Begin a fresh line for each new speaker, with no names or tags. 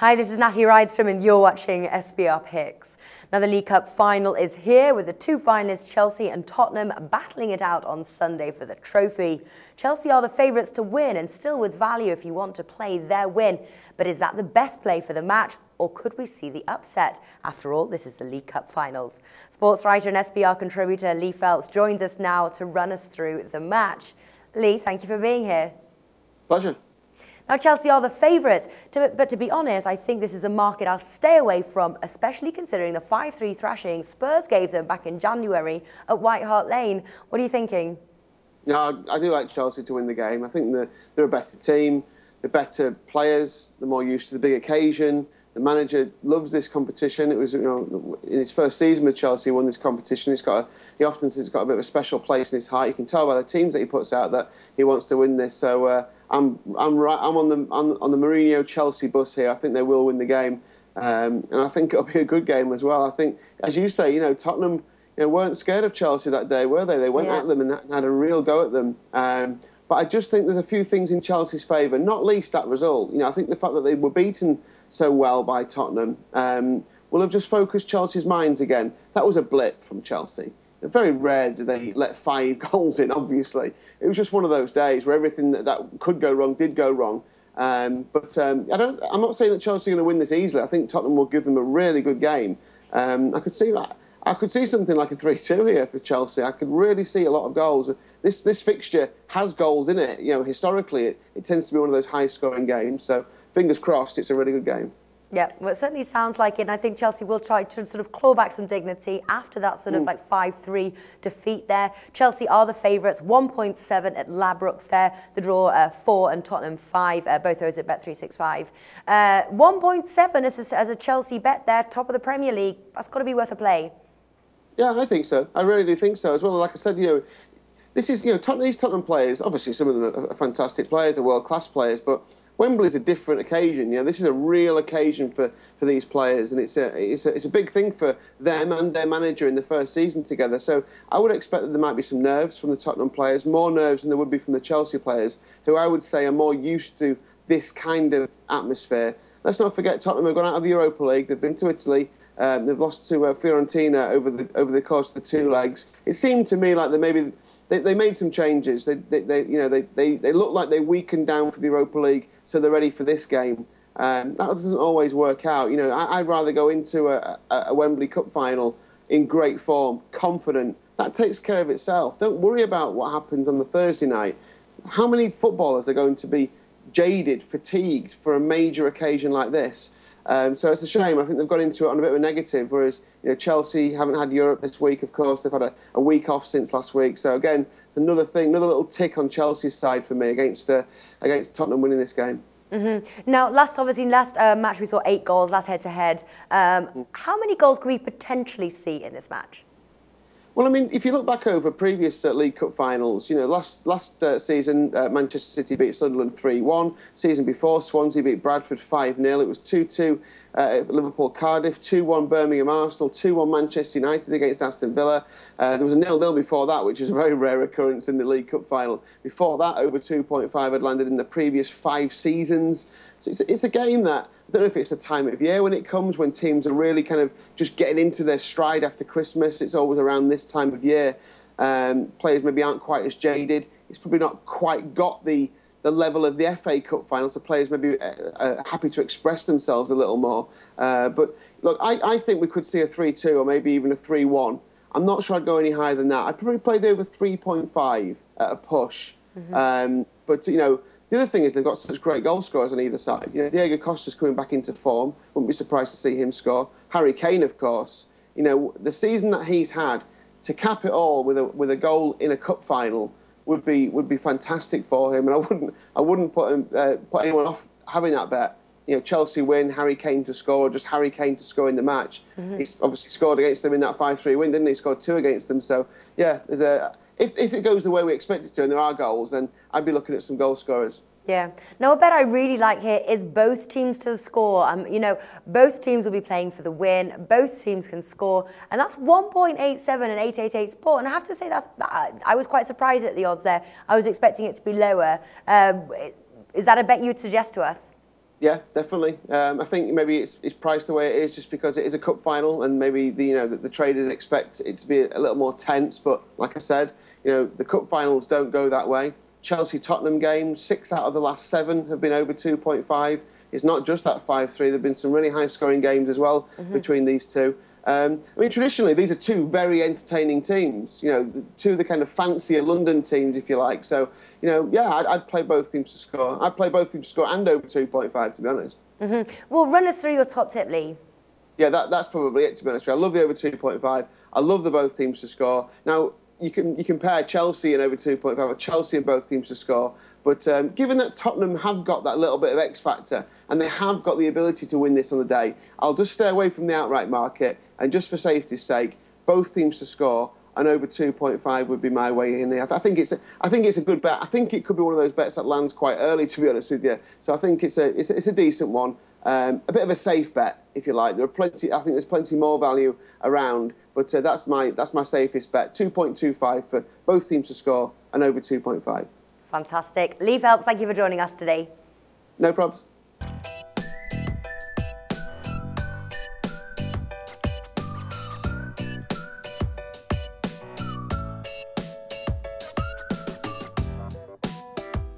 Hi, this is Natalie Rydstrom and you're watching SBR Picks. Now the League Cup final is here with the two finalists Chelsea and Tottenham battling it out on Sunday for the trophy. Chelsea are the favourites to win and still with value if you want to play their win. But is that the best play for the match or could we see the upset? After all, this is the League Cup finals. Sports writer and SBR contributor Lee Phelps joins us now to run us through the match. Lee, thank you for being here.
Pleasure.
Now, Chelsea are the favourites, but to be honest, I think this is a market I'll stay away from, especially considering the 5-3 thrashing Spurs gave them back in January at White Hart Lane. What are you thinking?
Yeah, I do like Chelsea to win the game. I think they're a better team, they're better players, they're more used to the big occasion. The manager loves this competition. It was, in his first season with Chelsea, he won this competition. He often says he's got a bit of a special place in his heart. You can tell by the teams that he puts out that he wants to win this. So I'm on the Mourinho Chelsea bus here. I think they will win the game, and I think it'll be a good game as well. I think, as you say, Tottenham, weren't scared of Chelsea that day, were they? They went at them and had a real go at them. But I just think there's a few things in Chelsea's favour, not least that result. I think the fact that they were beaten so well by Tottenham will have just focused Chelsea's minds again. That was a blip from Chelsea. Very rare do they let 5 goals in, obviously. It was just one of those days where everything that could go wrong did go wrong. I'm not saying that Chelsea are going to win this easily. I think Tottenham will give them a really good game. I could see that. I could see something like a 3-2 here for Chelsea. I could really see a lot of goals. This fixture has goals in it. Historically, it tends to be one of those high-scoring games. So fingers crossed, it's a really good game.
Yeah, well, it certainly sounds like it, and I think Chelsea will try to sort of claw back some dignity after that sort of like 5-3 defeat there. Chelsea are the favourites, 1.7 at Ladbrokes there. The draw 4 and Tottenham 5, both those at Bet365. 1.7 as a Chelsea bet there, top of the Premier League. That's got to be worth a play. Yeah,
I think so. I really do think so as well. Like I said, this is, these Tottenham players, obviously some of them are fantastic players, are world-class players, but Wembley's a different occasion. This is a real occasion for these players, and it's a big thing for them and their manager in the first season together. So I would expect that there might be some nerves from the Tottenham players, more nerves than there would be from the Chelsea players, who I would say are more used to this kind of atmosphere. Let's not forget Tottenham have gone out of the Europa League. They've been to Italy. They've lost to Fiorentina over the course of the 2 legs. It seemed to me like they made some changes. They look like they weakened down for the Europa League, so they're ready for this game. That doesn't always work out. I'd rather go into a Wembley Cup final in great form, confident. That takes care of itself. Don't worry about what happens on the Thursday night. How many footballers are going to be jaded, fatigued for a major occasion like this? So it's a shame. I think they've got into it on a bit of a negative, whereas Chelsea haven't had Europe this week, of course. They've had a week off since last week. So again, it's another thing, another little tick on Chelsea's side for me against Tottenham winning this game.
Now, last match we saw 8 goals, last head-to-head. How many goals can we potentially see in this match?
Well, I mean, if you look back over previous League Cup finals, last season Manchester City beat Sunderland 3-1. Season before, Swansea beat Bradford 5-0. It was 2-2 Liverpool-Cardiff, 2-1 Birmingham-Arsenal, 2-1 Manchester United against Aston Villa. There was a 0-0 before that, which is a very rare occurrence in the League Cup final. Before that, over 2.5 had landed in the previous 5 seasons. So it's a game that, I don't know if it's the time of year when it comes, when teams are really kind of just getting into their stride after Christmas. It's always around this time of year. Players maybe aren't quite as jaded. It's probably not quite got the level of the FA Cup final, so players may be happy to express themselves a little more. But look, I think we could see a 3-2 or maybe even a 3-1. I'm not sure I'd go any higher than that. I'd probably play the over 3.5 at a push. But, the other thing is they've got such great goal scorers on either side. Diego Costa's coming back into form. Wouldn't be surprised to see him score. Harry Kane, of course. The season that he's had, to cap it all with a goal in a cup final would be fantastic for him. And I wouldn't put anyone off having that bet. Chelsea win, Harry Kane to score, or just Harry Kane to score in the match. He's obviously scored against them in that 5-3 win, didn't he? He scored 2 against them. So yeah, if it goes the way we expect it to and there are goals, then I'd be looking at some goal scorers.
Yeah. Now, a bet I really like here is both teams to score. Both teams will be playing for the win. Both teams can score. And that's 1.87 and 888 Sport. And I have to say, I was quite surprised at the odds there. I was expecting it to be lower. Is that a bet you would suggest to us?
Yeah, definitely. I think maybe it's priced the way it is just because it is a cup final, and maybe the traders expect it to be a little more tense. But like I said, the cup finals don't go that way. Chelsea-Tottenham games, 6 out of the last 7 have been over 2.5. It's not just that 5-3. There've been some really high-scoring games as well between these two. I mean, traditionally, these are two very entertaining teams, two of the kind of fancier London teams, if you like. So, yeah, I'd play both teams to score. I'd play both teams to score and over 2.5, to be honest.
Well, run us through your top tip, Lee.
Yeah, that's probably it, to be honest with you. I love the over 2.5. I love the both teams to score. Now, you can pair Chelsea and over 2.5 or Chelsea and both teams to score. But given that Tottenham have got that little bit of X factor and they have got the ability to win this on the day, I'll just stay away from the outright market, and just for safety's sake, both teams to score and over 2.5 would be my way in here. I think it's a good bet. I think it could be one of those bets that lands quite early, to be honest with you. So I think it's a decent one. A bit of a safe bet, if you like. I think there's plenty more value around, but that's my safest bet. 2.25 for both teams to score and over 2.5.
Fantastic. Lee Phelps, thank you for joining us today.
No problems.